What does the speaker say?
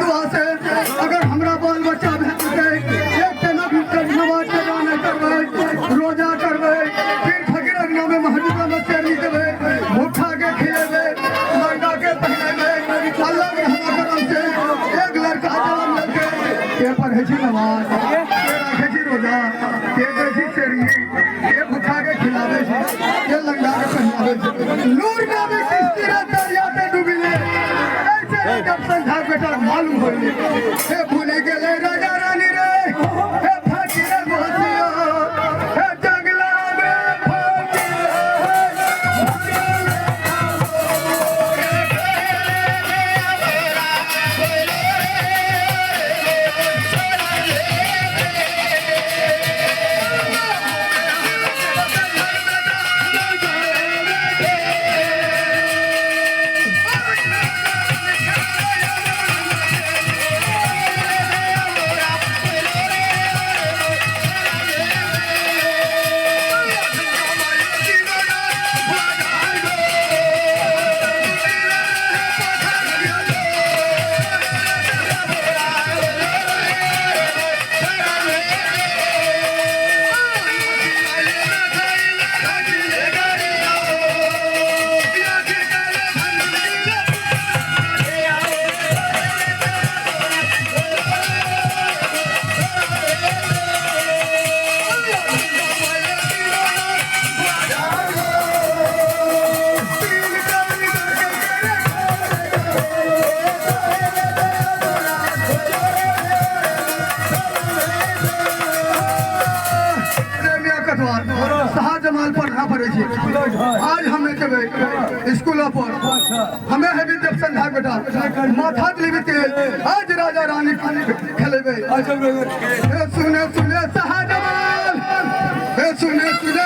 दुआ से अगर हमरा बाल बच्चा भेटते एक नमाज के जाने करबै रोजा करबै फिर फकीर अंगना में महजिद में चेरी देबै भूखा के खिलेबै लड़का के पहनेबै अल्लाह के हवा करम से एक लड़का जन्म लेके के पढ़े छी नमाज के रखे छी रोजा के दे छी चेरी के भूखा के खिलावे छी के लंगा के पहनावे छी नूर का भी किस्ती रे दरिया में डूबिले ऐसे जब संझा बेटा मालूम होइले हे भूले गेले राजा रानी रे हे फकीर बहतिया हे जंगला में फकीर जमाल पढ़ना पड़े आज हमें जब स्कूल पर हमें हेबी जब संधा बेटा माथा लिबे के आज राजा रानी खेलेबे सुने सुने शाह जमाल सुने सुने